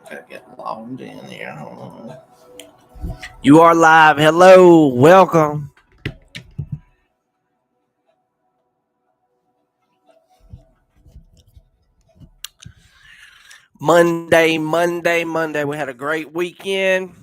Gotta get logged in here. Hold on. You are live. Hello. Welcome. Monday. We had a great weekend.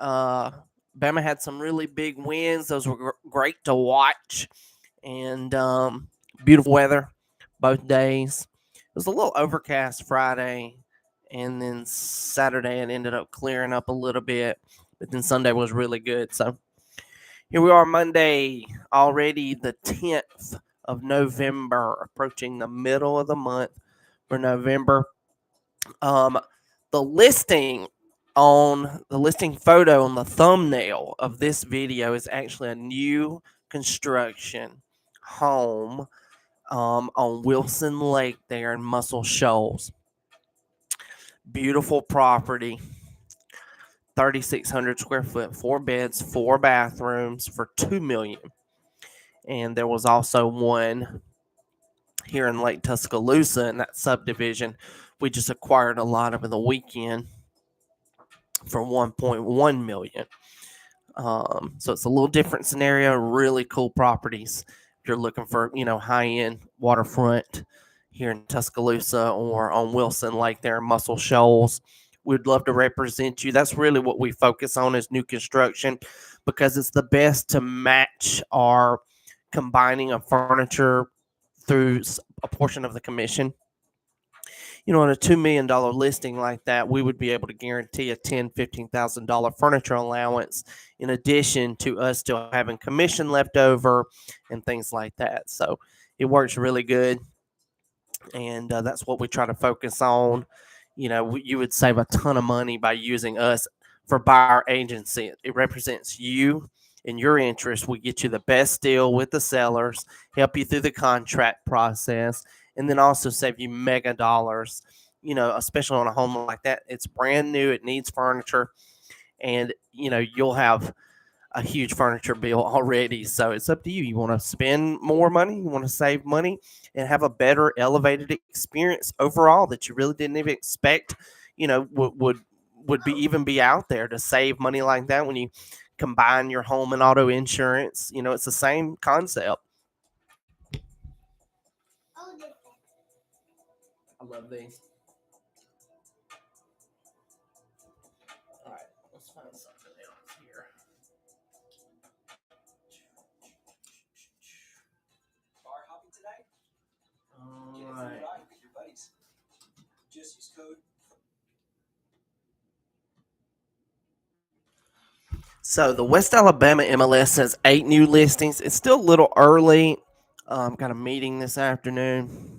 Bama had some really big wins. Those were great to watch. And beautiful weather both days. It was a little overcast Friday. And then Saturday it ended up clearing up a little bit. But then Sunday was really good. So here we are, Monday, already the 10th of November, approaching the middle of the month for November. The listing photo on the thumbnail of this video is actually a new construction home on Wilson Lake there in Muscle Shoals. Beautiful property. 3,600 square foot, 4 beds, 4 bathrooms for $2 million. And there was also one here in Lake Tuscaloosa in that subdivision. We just acquired a lot over the weekend for $1.1 million. So it's a little different scenario. Really cool properties. If you're looking for, high-end waterfront here in Tuscaloosa or on Wilson Lake there in Muscle Shoals, we'd love to represent you. That's really what we focus on is new construction because it's the best to match our combining of furniture through a portion of the commission. On a $2 million listing like that, we would be able to guarantee a $10,000, $15,000 furniture allowance in addition to us still having commission left over and things like that. So it works really good. And that's what we try to focus on. You would save a ton of money by using us for buyer agency. It represents you and your interest. We get you the best deal with the sellers, help you through the contract process, and then also save you mega dollars, especially on a home like that. It's brand new. It needs furniture. And, you'll have a huge furniture bill already. So it's up to you. You want to spend more money? You want to save money and have a better elevated experience overall that you really didn't even expect, would be out there to save money like that when you combine your home and auto insurance. It's the same concept. I love these. All right, let's find something else here. Bar hopping today? All right. With your buddies. Just use code. So the West Alabama MLS has 8 new listings. It's still a little early. Got a meeting this afternoon.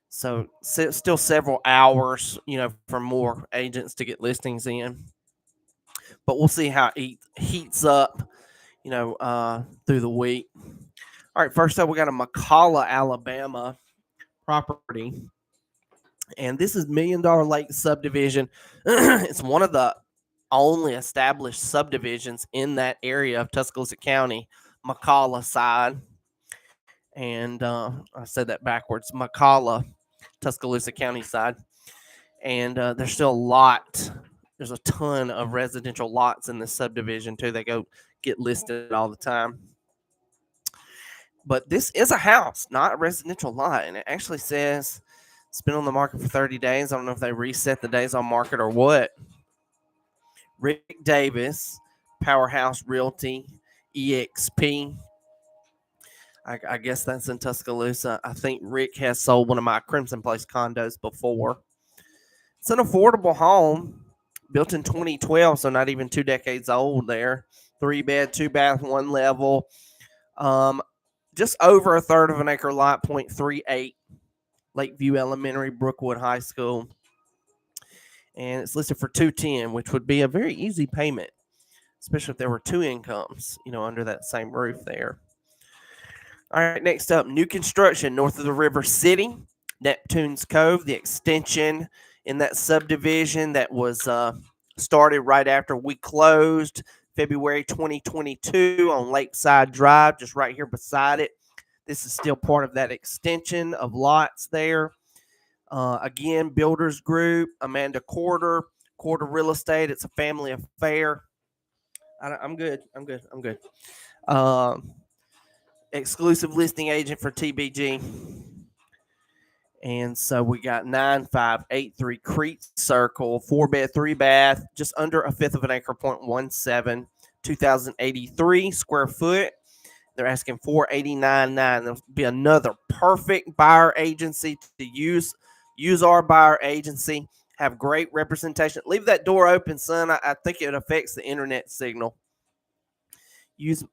So still several hours, for more agents to get listings in. But we'll see how it heats up, through the week. All right, first up, we got a McCalla, Alabama property. And this is $1 Million Lake subdivision. It's one of the only established subdivisions in that area of Tuscaloosa County, McCalla side. And I said that backwards, McCalla, Tuscaloosa County side. And there's still there's a ton of residential lots in this subdivision too. They go get listed all the time. But this is a house, not a residential lot. And it actually says it's been on the market for 30 days. I don't know if they reset the days on market or what. Rick Davis, Powerhouse Realty, EXP. I guess that's in Tuscaloosa. I think Rick has sold one of my Crimson Place condos before. It's an affordable home built in 2012, so not even 2 decades old there. 3 bed, 2 bath, 1 level. Just over a third of an acre lot, 0.38. Lakeview Elementary, Brookwood High School. And it's listed for $210,000, which would be a very easy payment, especially if there were 2 incomes, under that same roof there. All right, next up, new construction north of the River City, Neptunes Cove, the extension in that subdivision that was started right after we closed February 2022 on Lakeside Drive, just right here beside it. This is still part of that extension of lots there. Again, Builders Group, Amanda Quarter Real Estate. It's a family affair. I'm good. I'm good. I'm good. Exclusive listing agent for TBG. And so we got 9583 Crete Circle, 4-bed, 3-bath, just under a fifth of an acre, 0.17, 2,083 square foot. They're asking $489.9. There'll be another perfect buyer agency to use. Use our buyer agency. Have great representation. Leave that door open, son. I think it affects the internet signal. Use,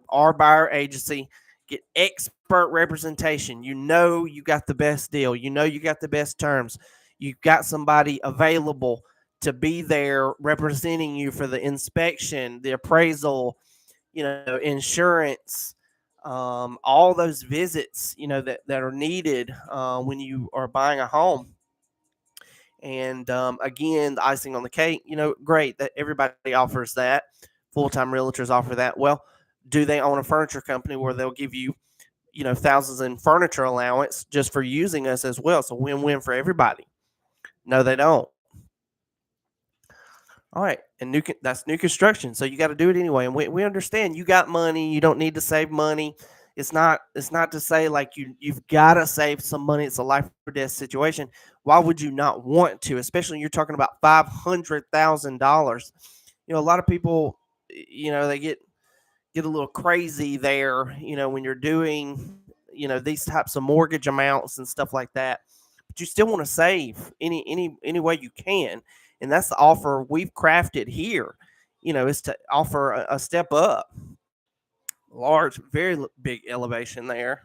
our buyer agency. Get expert representation. You got the best deal. You got the best terms. You've got somebody available to be there representing you for the inspection, the appraisal, insurance, all those visits, that are needed when you are buying a home. And again, the icing on the cake, great that everybody offers that. Full-time realtors offer that. Well, do they own a furniture company where they'll give you, thousands in furniture allowance just for using us as well? So win-win for everybody. No, they don't. All right, and that's new construction, so you got to do it anyway. And we understand you got money, you don't need to save money. It's not to say like you've got to save some money. It's a life or death situation. Why would you not want to? Especially when you're talking about $500,000. A lot of people, they get a little crazy there. When you're doing, these types of mortgage amounts and stuff like that. But you still want to save any way you can. And that's the offer we've crafted here, is to offer a step up. Large, very big elevation there.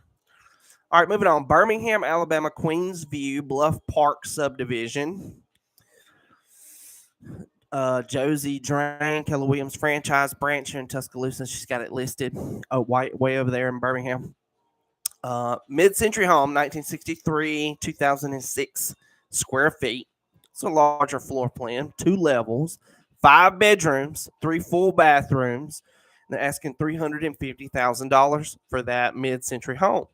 All right, moving on. Birmingham, Alabama, Queensview, Bluff Park subdivision. Josie Drain, Keller Williams franchise branch here in Tuscaloosa. She's got it listed way over there in Birmingham. Mid-century home, 1963, 2006 square feet. It's a larger floor plan, 2 levels, 5 bedrooms, 3 full bathrooms. They're asking $350,000 for that mid-century home.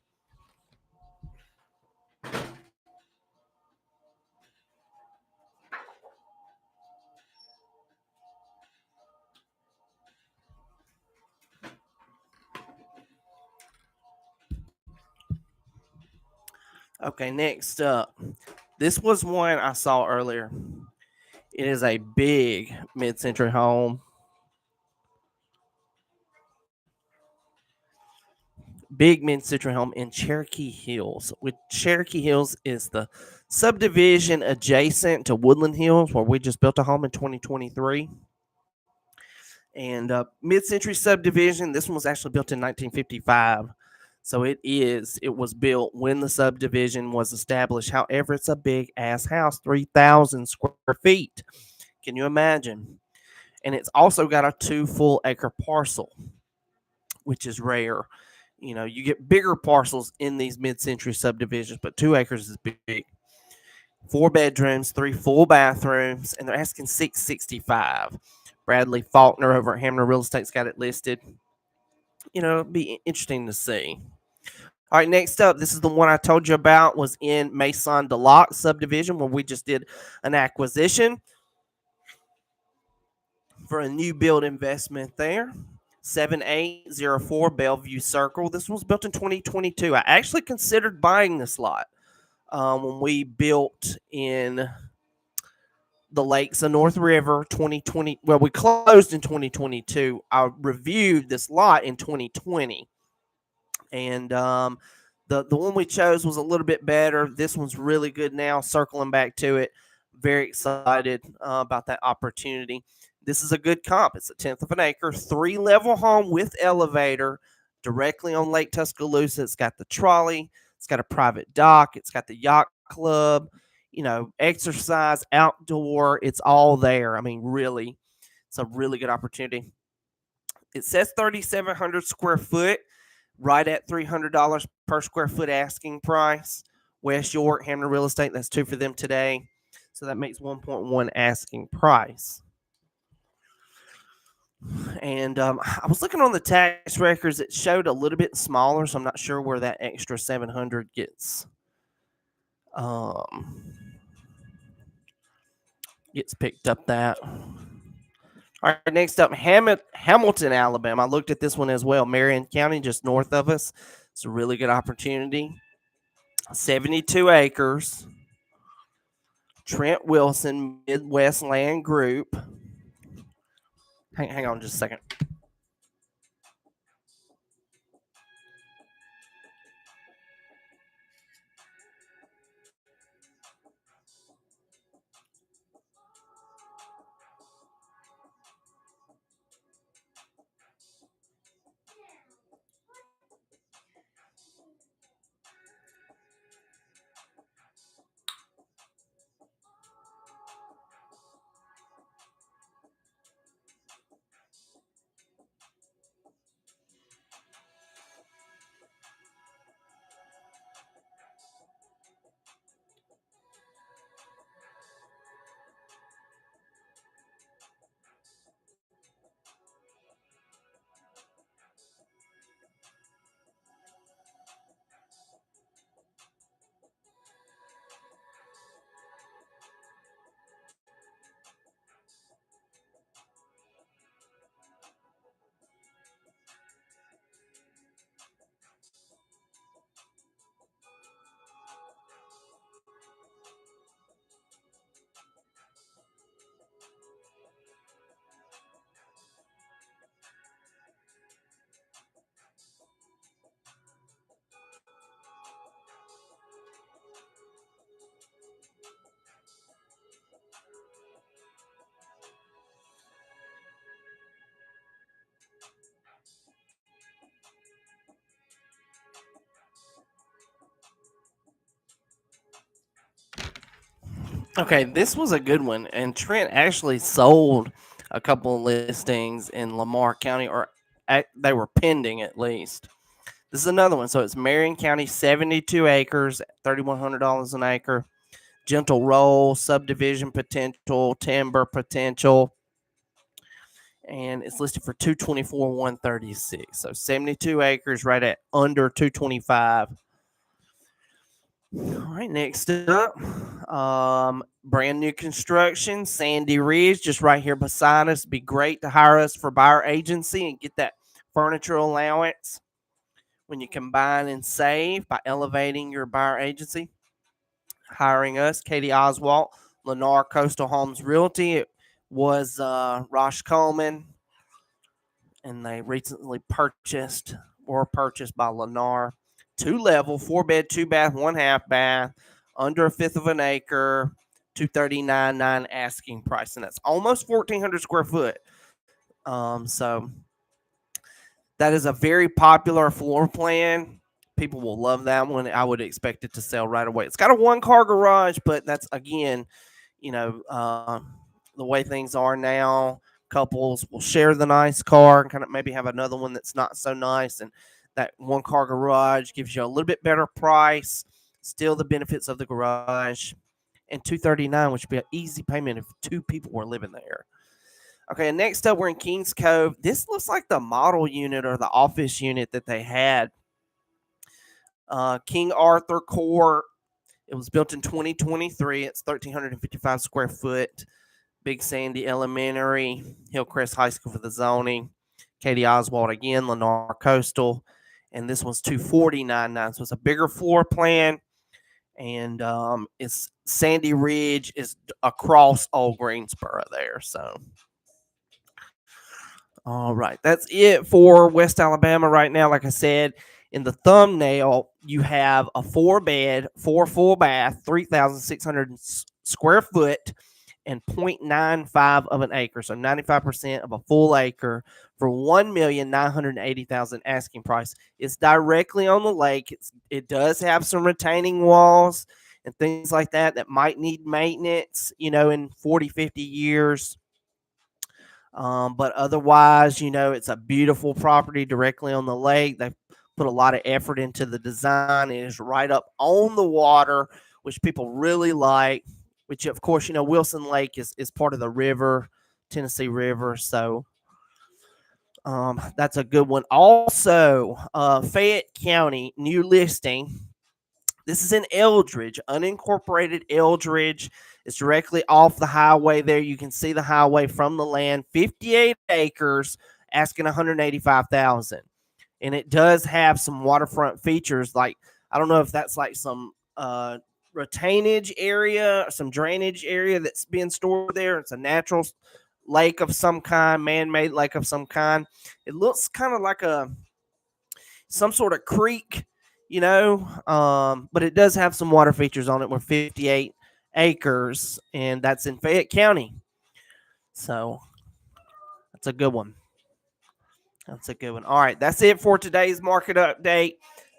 Okay, next up. This was one I saw earlier. It is a big mid-century home. Big mid-century home in Cherokee Hills. With Cherokee Hills is the subdivision adjacent to Woodland Hills, where we just built a home in 2023. And mid-century subdivision. This one was actually built in 1955. So it was built when the subdivision was established. However, it's a big ass house, 3,000 square feet. Can you imagine? And it's also got a 2 full acre parcel, which is rare. You get bigger parcels in these mid-century subdivisions, but 2 acres is big. 4 bedrooms, 3 full bathrooms, and they're asking $665. Bradley Faulkner over at Hamner Real Estate's got it listed. It'd be interesting to see. All right, next up, this is the one I told you about, was in MAISON DeLocke subdivision, where we just did an acquisition for a new build investment there. 7804 Bellevue Circle. This was built in 2022. I actually considered buying this lot when we built in the Lakes of North River 2020. Well, we closed in 2022. I reviewed this lot in 2020. And the one we chose was a little bit better. This one's really good now. Circling back to it. Very excited about that opportunity. This is a good comp. It's a 1/10 of an acre, 3-level home with elevator directly on Lake Tuscaloosa. It's got the trolley. It's got a private dock. It's got the yacht club, exercise, outdoor. It's all there. I mean, really, it's a really good opportunity. It says 3,700 square foot, right at $300 per square foot asking price. West York, Hamner Real Estate, that's 2 for them today. So that makes 1.1 asking price. And I was looking on the tax records. It showed a little bit smaller, so I'm not sure where that extra 700 gets Gets picked up that. All right, next up, Hamilton, Alabama. I looked at this one as well. Marion County, just north of us. It's a really good opportunity. 72 acres. Trent Wilson, Midwest Land Group. Hang on just a second. Okay, this was a good one, and Trent actually sold a couple of listings in Lamar County, or they were pending at least. This is another one. So it's Marion County, 72 acres, $3,100 an acre. Gentle roll, subdivision potential, timber potential, and it's listed for 224, 136. So 72 acres, right at under 225. All right, next up, brand new construction, Sandy Ridge, just right here beside us. Be great to hire us for buyer agency and get that furniture allowance when you combine and save by elevating your buyer agency. Hiring us, Katie Oswalt, Lennar Coastal Homes Realty. It was Rosh Coleman, and they recently purchased by Lennar. 2-level, 4-bed, 2-bath, 1/2 bath, under 1/5 of an acre, $239,900 asking price, and that's almost 1,400 square foot. So that is a very popular floor plan. People will love that one. I would expect it to sell right away. It's got a 1-car garage, but that's, again, the way things are now. Couples will share the nice car and kind of maybe have another one that's not so nice, and that 1-car garage gives you a little bit better price, still the benefits of the garage, and $239,000, which would be an easy payment if 2 people were living there. Okay, and next up, we're in Kings Cove. This looks like the model unit or the office unit that they had. King Arthur Court. It was built in 2023. It's 1,355 square foot. Big Sandy Elementary, Hillcrest High School for the zoning. Katie Oswald again, Lennar Coastal. And this one's $249,900. So it's a bigger floor plan. And it's Sandy Ridge is across Old Greensboro there. So, all right, that's it for West Alabama right now. Like I said, in the thumbnail, you have a 4-bed, 4 full bath, 3,600 square foot, and 0.95 of an acre. So 95% of a full acre for $1,980,000 asking price. It's directly on the lake. It does have some retaining walls and things like that might need maintenance, in 40, 50 years. But otherwise, it's a beautiful property directly on the lake. They put a lot of effort into the design. It is right up on the water, which people really like, which, of course, Wilson Lake is part of the river, Tennessee River. So that's a good one. Also, Fayette County, new listing, This is in Eldridge, unincorporated Eldridge. It's directly off the highway there. You can see the highway from the land. 58 acres, asking $185,000. And it does have some waterfront features. Like, I don't know if that's like some retainage area, some drainage area that's being stored there. It's a natural lake of some kind, man-made lake of some kind. It looks kind of like some sort of creek, but it does have some water features on it. We're 58 acres, and that's in Fayette County. So that's a good one. That's a good one. All right, that's it for today's market update.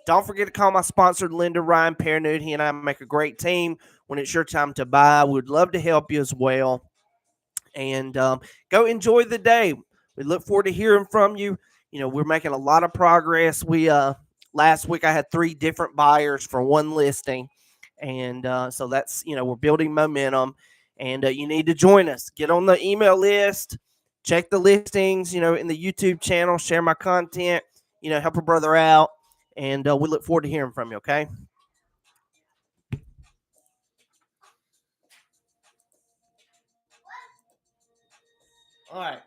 Don't forget to call my sponsor, Linda Ryan Paranood. He and I make a great team when it's your time to buy. We'd love to help you as well. And go enjoy the day. We look forward to hearing from you. We're making a lot of progress. Last week I had 3 different buyers for one listing. And so that's, we're building momentum. And you need to join us. Get on the email list. Check the listings, in the YouTube channel. Share my content. Help a brother out. And we look forward to hearing from you, okay? All right.